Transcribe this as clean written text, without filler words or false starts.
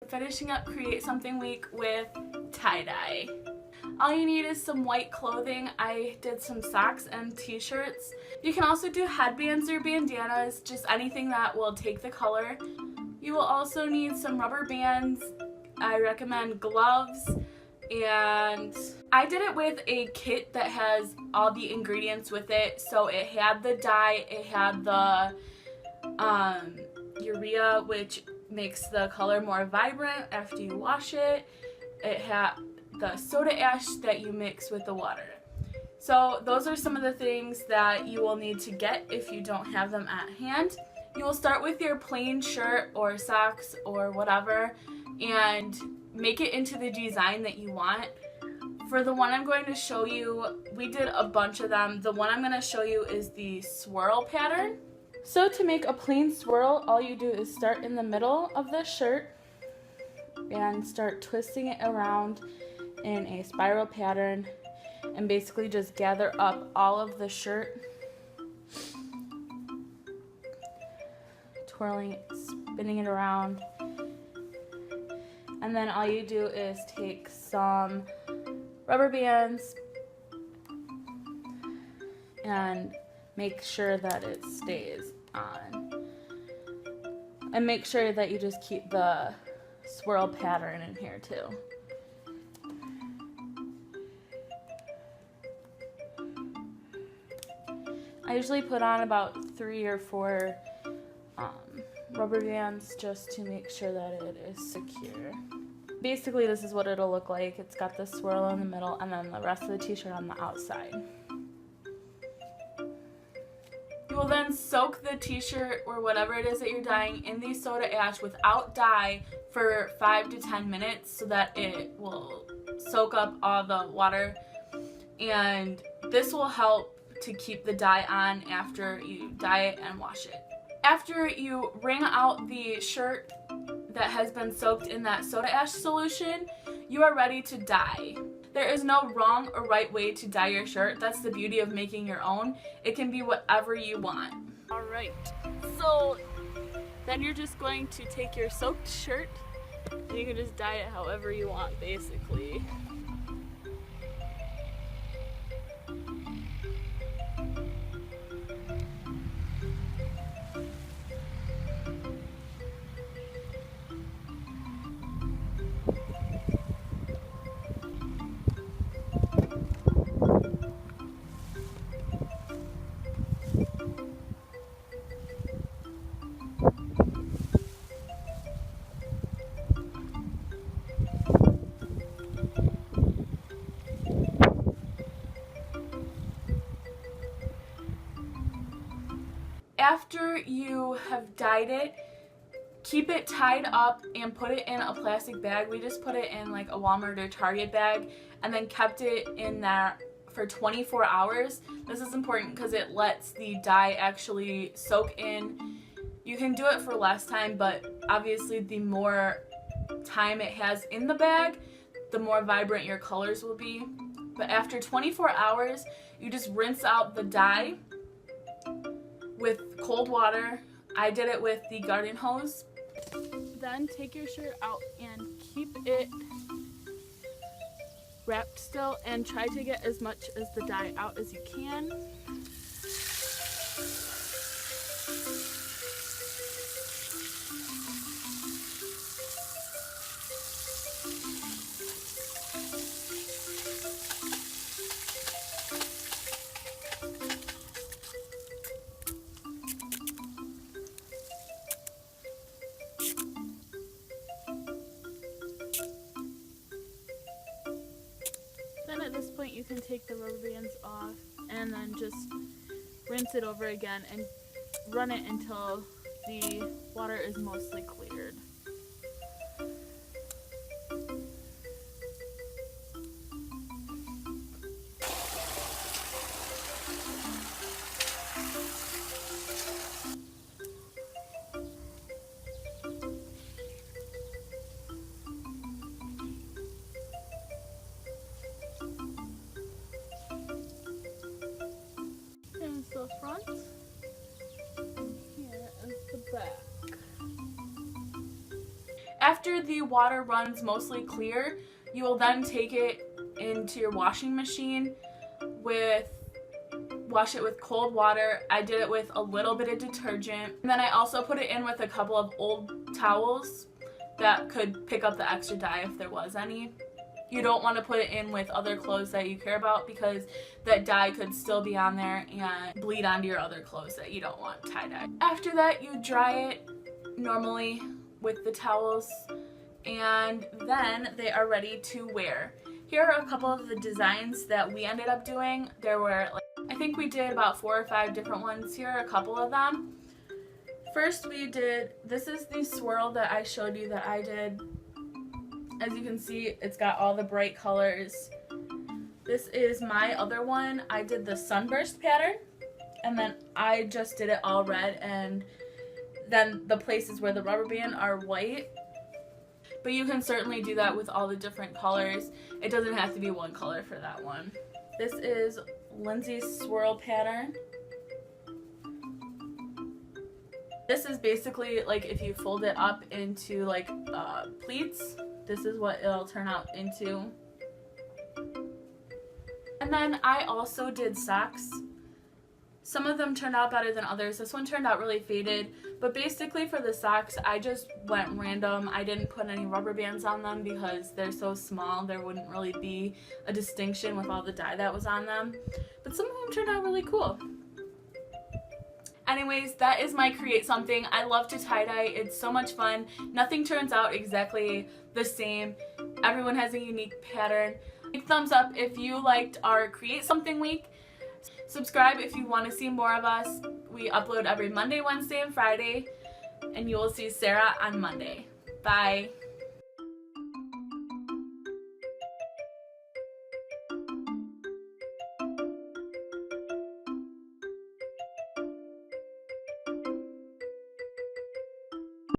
finishing up Create Something Week with tie-dye. All you need is some white clothing. I did some socks and t-shirts. You can also do headbands or bandanas, just anything that will take the color. You will also need some rubber bands. I recommend gloves, and I did it with a kit that has all the ingredients with it. So it had the dye, it had the urea, which makes the color more vibrant after you wash it. It had the soda ash that you mix with the water. So those are some of the things that you will need to get if you don't have them at hand. You will start with your plain shirt or socks or whatever and make it into the design that you want. For the one I'm going to show you, we did a bunch of them. The one I'm going to show you is the swirl pattern. So to make a plain swirl, all you do is start in the middle of the shirt and start twisting it around in a spiral pattern and basically just gather up all of the shirt, twirling it, spinning it around, and then all you do is take some rubber bands and make sure that it stays on, and make sure that you just keep the swirl pattern in here too. I usually put on about 3 or 4 rubber bands just to make sure that it is secure. Basically, this is what it'll look like. It's got the swirl in the middle and then the rest of the t-shirt on the outside. You will then soak the t-shirt or whatever it is that you're dyeing in the soda ash without dye for 5 to 10 minutes so that it will soak up all the water, and this will help to keep the dye on after you dye it and wash it. After you wring out the shirt that has been soaked in that soda ash solution, you are ready to dye. There is no wrong or right way to dye your shirt. That's the beauty of making your own. It can be whatever you want. Alright, so then you're just going to take your soaked shirt and you can just dye it however you want, basically. After you have dyed it, keep it tied up and put it in a plastic bag. We just put it in like a Walmart or Target bag and then kept it in there for 24 hours. This is important because it lets the dye actually soak in. You can do it for less time, but obviously the more time it has in the bag, the more vibrant your colors will be. But after 24 hours, you just rinse out the dye with cold water. I did it with the garden hose. Then take your shirt out and keep it wrapped still and try to get as much as the dye out as you can. Then at this point you can take the rubber bands off and then just rinse it over again and run it until the water is mostly cleared. Here's the front, and here is the back. After the water runs mostly clear, you will then take it into your washing machine wash it with cold water. I did it with a little bit of detergent. And then I also put it in with a couple of old towels that could pick up the extra dye if there was any. You don't want to put it in with other clothes that you care about because that dye could still be on there and bleed onto your other clothes that you don't want tie-dye. After that, you dry it normally with the towels and then they are ready to wear. Here are a couple of the designs that we ended up doing. There were, I think we did about 4 or 5 different ones. Here are a couple of them. First we did, this is the swirl that I showed you that I did. As you can see, it's got all the bright colors. This is my other one. I did the sunburst pattern, and then I just did it all red, and then the places where the rubber band are white. But you can certainly do that with all the different colors. It doesn't have to be one color for that one. This is Lindsay's swirl pattern. This is basically like if you fold it up into like pleats, this is what it'll turn out into. And then I also did socks. Some of them turned out better than others. This one turned out really faded, but basically for the socks, I just went random. I didn't put any rubber bands on them because they're so small, there wouldn't really be a distinction with all the dye that was on them. But some of them turned out really cool. Anyways, that is my create something. I love to tie-dye. It's so much fun. Nothing turns out exactly the same. Everyone has a unique pattern. Big thumbs up if you liked our create something week. Subscribe if you want to see more of us. We upload every Monday, Wednesday, and Friday, and you will see Sarah on Monday. Bye.